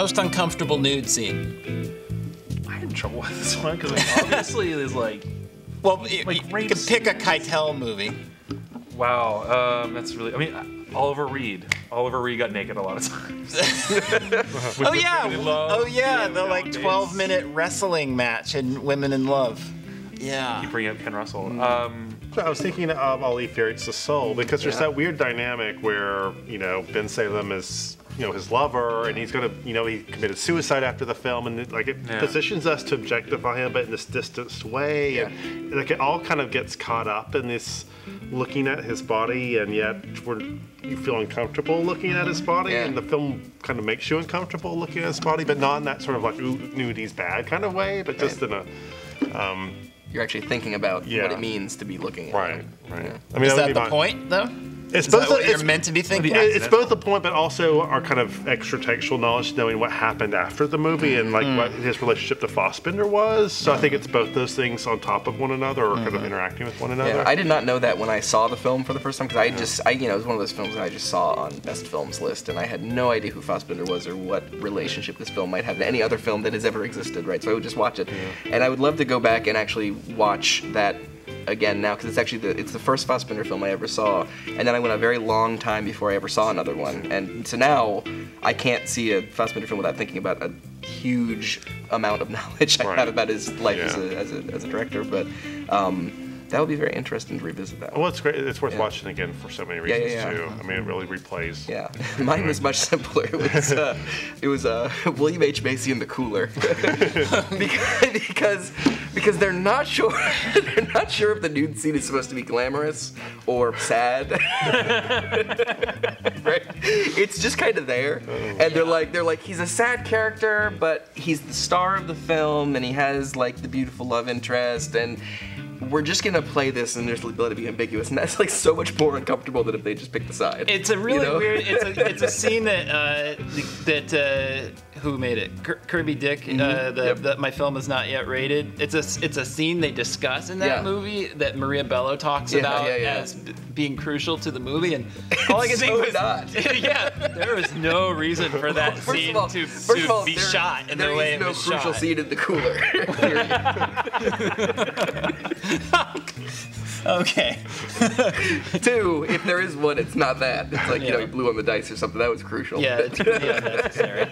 Most uncomfortable nude scene. I had trouble with this one because obviously there's like. Well, you could pick a Keitel movie. Wow, that's really. I mean, Oliver Reed. Oliver Reed got naked a lot of times. Oh yeah, the like 12-minute wrestling match in Women in Love. Yeah. You bring up Ken Russell. I was thinking of Ali Ferreit's The Soul because there's that weird dynamic where Ben Salem is his lover, and he's gonna he committed suicide after the film, and it positions us to objectify him, but in this distanced way, and like it all kind of gets caught up in this looking at his body, and yet you feel uncomfortable looking at his body, and the film kind of makes you uncomfortable looking at his body, but not in that sort of like ooh, nudity's bad kind of way, but just in a you're actually thinking about what it means to be looking at right. Yeah. I mean, is that the point, though? It's Is both that what you're meant to be thinking? It's both the point, but also our kind of extra textual knowledge, knowing what happened after the movie and like what his relationship to Fassbinder was. So I think it's both those things on top of one another, or kind of interacting with one another. Yeah, I did not know that when I saw the film for the first time, because it was one of those films that I just saw on Best Films list, and I had no idea who Fassbinder was or what relationship this film might have to any other film that has ever existed, right? So I would just watch it, and I would love to go back and actually watch that again now, because it's actually it's the first Fassbinder film I ever saw, and then I went a very long time before I ever saw another one, and so now I can't see a Fassbinder film without thinking about a huge amount of knowledge I have about his life as a director, but that would be very interesting to revisit that. Well, it's great. It's worth watching again for so many reasons too. I mean, it really replays. Yeah, mine was much simpler. It was William H. Macy and the Cooler, because they're not sure if the nude scene is supposed to be glamorous or sad. Right? It's just kind of there, and they're like he's a sad character, but he's the star of the film, and he has like the beautiful love interest, and we're just gonna play this and just let it be ambiguous, and that's like so much more uncomfortable than if they just picked the side. It's a really weird. It's a scene that who made it? Kirby Dick. My film is not yet rated. It's a scene they discuss in that movie that Maria Bello talks about as being crucial to the movie, and all I can think was there was no reason for that scene to be shot in the way it was shot. There is no crucial scene in the cooler. Okay. 2, if there is one, it's not that. It's like, he blew on the dice or something. That was crucial. Yeah, necessary.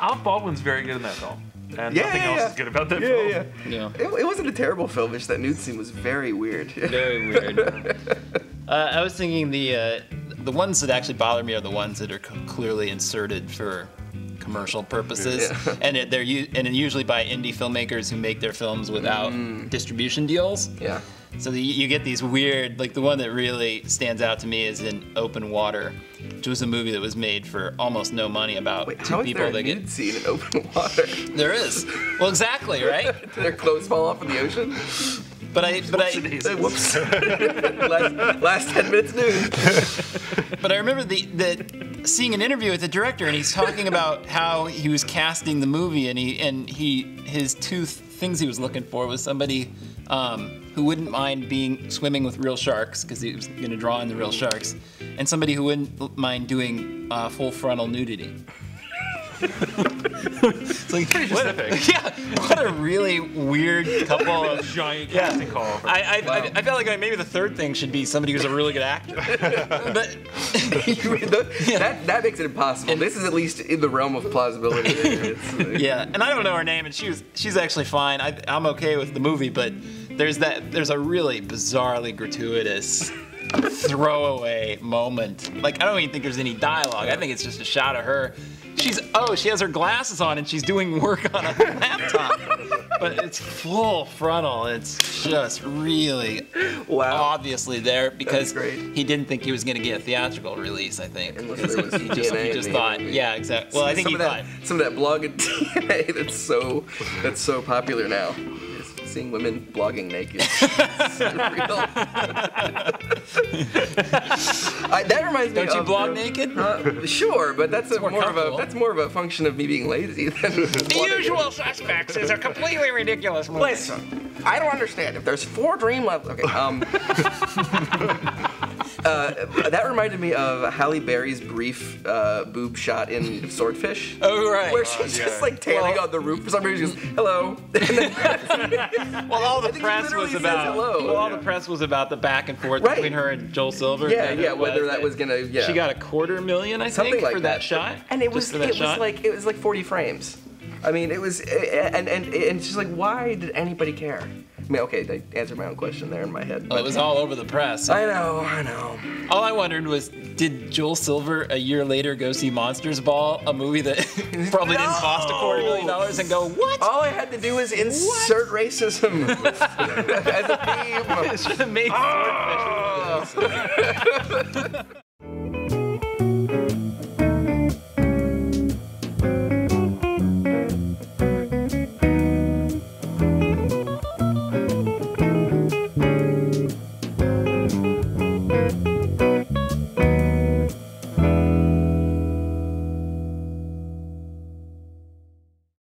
Alec Baldwin's very good in that film. And nothing else is good about that film. Yeah. It wasn't a terrible film, it's just that nude scene was very weird. Very weird. I was thinking the ones that actually bother me are the ones that are clearly inserted for commercial purposes, and they're usually by indie filmmakers who make their films without distribution deals. Yeah. So you get these weird, like the one that really stands out to me is in Open Water, which was a movie that was made for almost no money about two people that get scene in Open Water. There is. Well, exactly, right? Did their clothes fall off in the ocean? But I whoops. last 10 minutes nude. But I remember seeing an interview with the director, and he's talking about how he was casting the movie, and his two things he was looking for was somebody who wouldn't mind swimming with real sharks, because he was going to draw in the real sharks, and somebody who wouldn't mind doing full frontal nudity. It's like, pretty specific. What a really weird couple of giant casting call. I felt like maybe the third thing should be somebody who's a really good actor. But that makes it impossible. And this is at least in the realm of plausibility. And I don't know her name, and she's actually fine. I'm okay with the movie, but there's a really bizarrely gratuitous throwaway moment. Like, I don't even think there's any dialogue. I think it's just a shot of her. She has her glasses on and she's doing work on a laptop. But it's full frontal. It's just really obviously there because he didn't think he was going to get a theatrical release, I think. Unless there was he just thought, exactly. Well, I think he thought. Some of that blog and DNA that's so popular now. Seeing women blogging naked. That reminds me. Don't you blog naked? Sure, but that's more of a function of me being lazy than. The Usual Suspects is a completely ridiculous movie. Listen, I don't understand. If there's 4 dream levels, okay. That reminded me of Halle Berry's brief boob shot in Swordfish. Oh, right. Where she's just like tanning on the roof for some reason. She goes, "Hello." Well, all the I think he press literally was says about. hello. Well, all the press was about the back and forth Right. between her and Joel Silver. Yeah, whether that was gonna. Yeah. She got $250,000, I Something think, like for that shot. And it Just was for that it shot. was like 40 frames. I mean, it was and it's just like, why did anybody care? I mean, okay, I answered my own question there in my head. Well, it was all over the press. I know. All I wondered was, did Joel Silver a year later go see Monsters Ball, a movie that probably didn't cost $250,000, and go, what? All I had to do was insert racism as a theme. It should have made Swordfish.